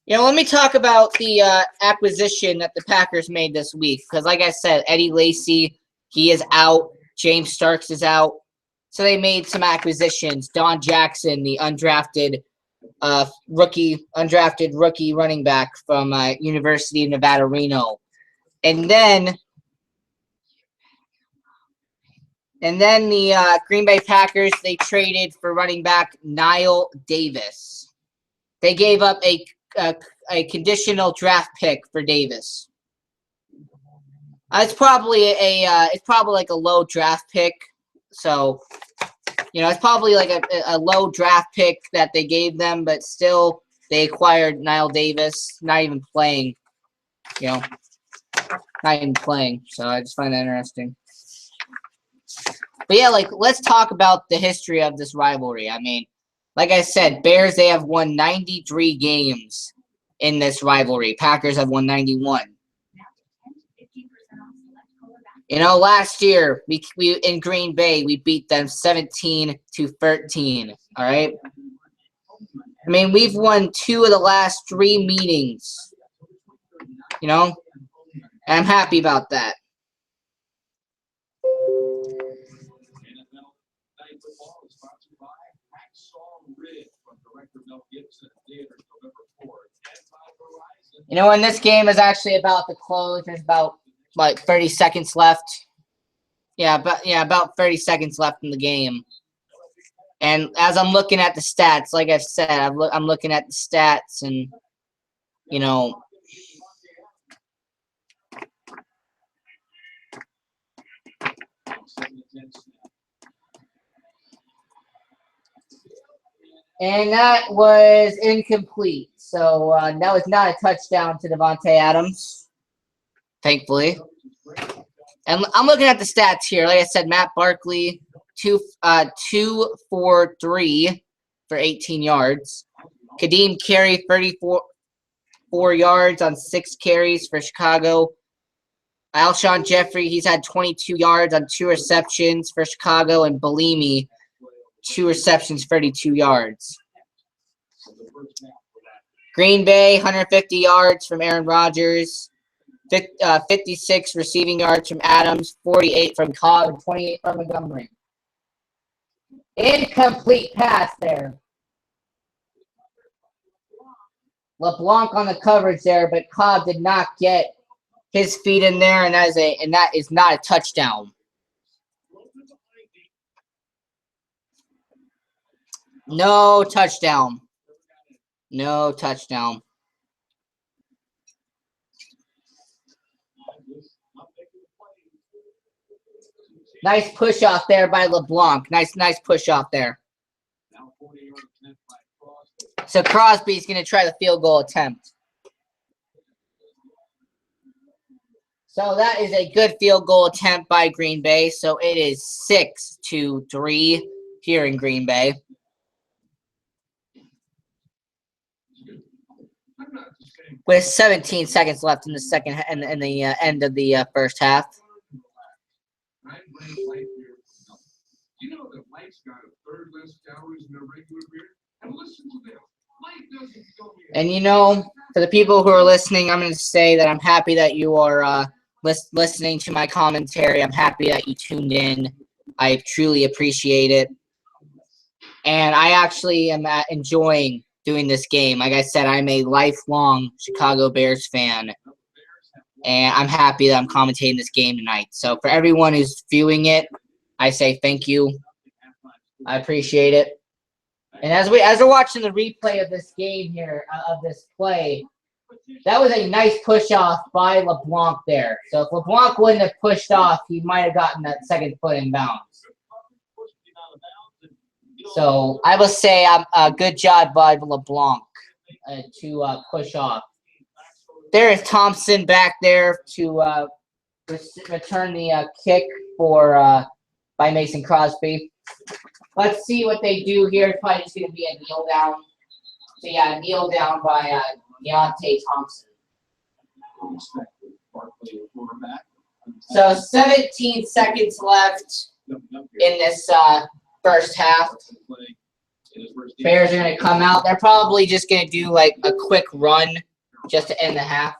You know, let me talk about the acquisition that the Packers made this week. Because like I said, Eddie Lacy, he is out. James Starks is out. So they made some acquisitions. Don Jackson, the undrafted rookie running back from University of Nevada, Reno. And then the Green Bay Packers, they traded for running back Niall Davis. They gave up a conditional draft pick for Davis. It's probably like a low draft pick. So, you know, it's probably like a low draft pick that they gave them, but still they acquired Niall Davis, not even playing. You know, not even playing. So I just find that interesting. But yeah, like, let's talk about the history of this rivalry. I mean, like I said, Bears, they have won 93 games in this rivalry. Packers have won 91. You know, last year, we in Green Bay, we beat them 17-13, all right? I mean, we've won 2 of the last 3 meetings, you know? And I'm happy about that. You know, when this game is actually about to close, there's about like 30 seconds left. Yeah, about 30 seconds left in the game. And as I'm looking at the stats, like I've said, I'm looking at the stats, and you know, and that was incomplete. So that was not a touchdown to Devontae Adams, thankfully. And I'm looking at the stats here. Like I said, Matt Barkley, 2 for 3 for 18 yards. Kadeem Carey, 34 yards on 6 carries for Chicago. Alshon Jeffrey, he's had 22 yards on 2 receptions for Chicago. And Bellamy, 2 receptions, 32 yards. Green Bay, 150 yards from Aaron Rodgers. 56 receiving yards from Adams, 48 from Cobb, and 28 from Montgomery. Incomplete pass there. LeBlanc on the coverage there, but Cobb did not get his feet in there, and that is not a touchdown. No touchdown. No touchdown. Nice push off there by LeBlanc. Nice push off there. Now 40-yard attempt by Crosby. So Crosby's going to try the field goal attempt. So that is a good field goal attempt by Green Bay. So it is 6-3 here in Green Bay. With 17 seconds left in the second and the end of the first half. You know that Mike's got a third less calories than a regular beer? And listen to this. Mike doesn't go here. And you know, for the people who are listening, I'm going to say that I'm happy that you are listening to my commentary. I'm happy that you tuned in. I truly appreciate it. And I actually am enjoying doing this game. Like I said, I'm a lifelong Chicago Bears fan. And I'm happy that I'm commentating this game tonight. So for everyone who's viewing it, I say thank you. I appreciate it. And as we're watching the replay of this game here, of this play, that was a nice push off by LeBlanc there. So if LeBlanc wouldn't have pushed off, he might have gotten that second foot in bounds. So I will say a good job by LeBlanc to push off. There is Thompson back there to return the kick for by Mason Crosby. Let's see what they do here. It's probably just going to be a kneel down. So yeah, kneel down by Deontay Thompson. So 17 seconds left in this first half. Bears are going to come out. They're probably just going to do like a quick run just to end the half.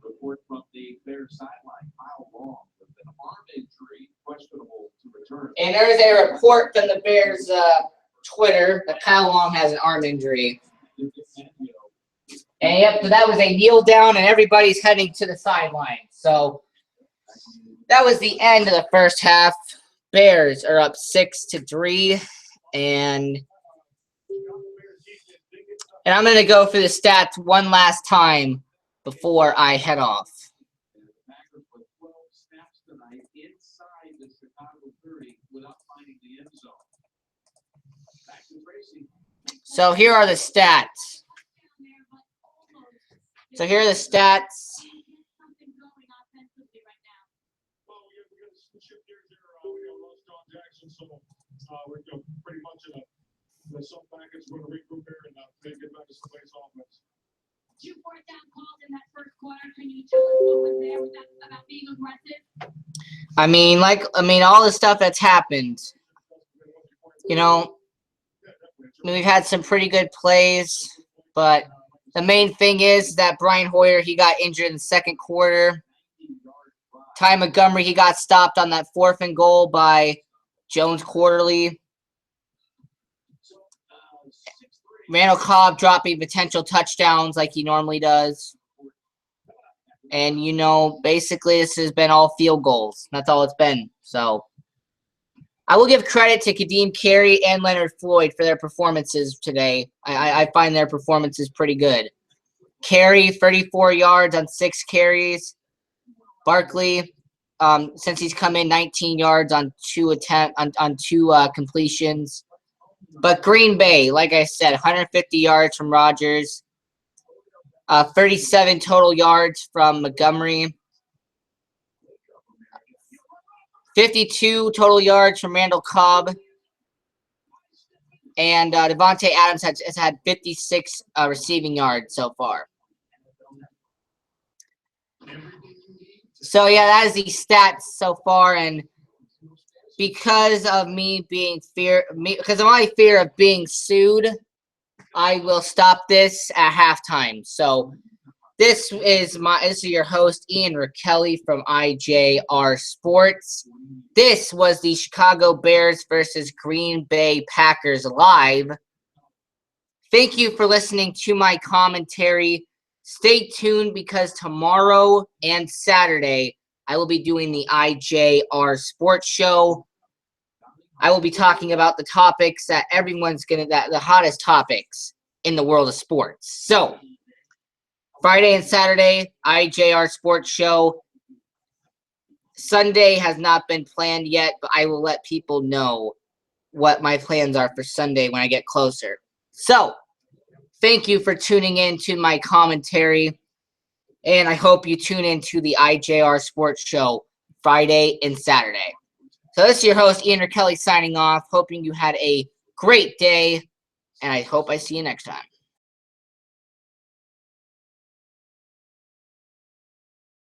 Report from the Bears sideline, Kyle Long with an arm injury, questionable to return. And there is a report from the Bears Twitter that Kyle Long has an arm injury. And yep, so that was a kneel down, and everybody's heading to the sideline. So that was the end of the first half. Bears are up 6-3, and I'm going to go for the stats one last time before I head off. The Packers with 12 snaps tonight inside the Chicago 30 without finding the end zone. Back to Tracy. So here are the stats. So here are the stats. Well, we got to shift gears here. We got lost John Jackson, so we're pretty much in some package. We're going to regroup here and get back to some base offense. 2 fourth down calls in that first quarter. Can you tell us what was there about being aggressive? I mean, all the stuff that's happened. You know, we've had some pretty good plays, but the main thing is that Brian Hoyer, he got injured in the second quarter. Ty Montgomery, he got stopped on that 4th and goal by Jones Quarterly. Randall Cobb dropping potential touchdowns like he normally does. And, you know, basically this has been all field goals. That's all it's been. So I will give credit to Kadeem Carey and Leonard Floyd for their performances today. I find their performances pretty good. Carey, 34 yards on 6 carries. Barkley, since he's come in, 19 yards on 2 completions. But Green Bay, like I said, 150 yards from Rodgers. 37 total yards from Montgomery. 52 total yards from Randall Cobb. And Devontae Adams has had 56 receiving yards so far. So, yeah, that is the stats so far. And because of my fear of being sued, I will stop this at halftime. So this is your host, Ian Rachiele from IJR Sports. This was the Chicago Bears versus Green Bay Packers live. Thank you for listening to my commentary. Stay tuned because tomorrow and Saturday I will be doing the IJR Sports Show. I will be talking about the topics that the hottest topics in the world of sports. So, Friday and Saturday, IJR Sports show. Sunday has not been planned yet, but I will let people know what my plans are for Sunday when I get closer. So, thank you for tuning in to my commentary, and I hope you tune in to the IJR Sports show Friday and Saturday. So this is your host, Ian Rachiele, signing off, hoping you had a great day, and I hope I see you next time.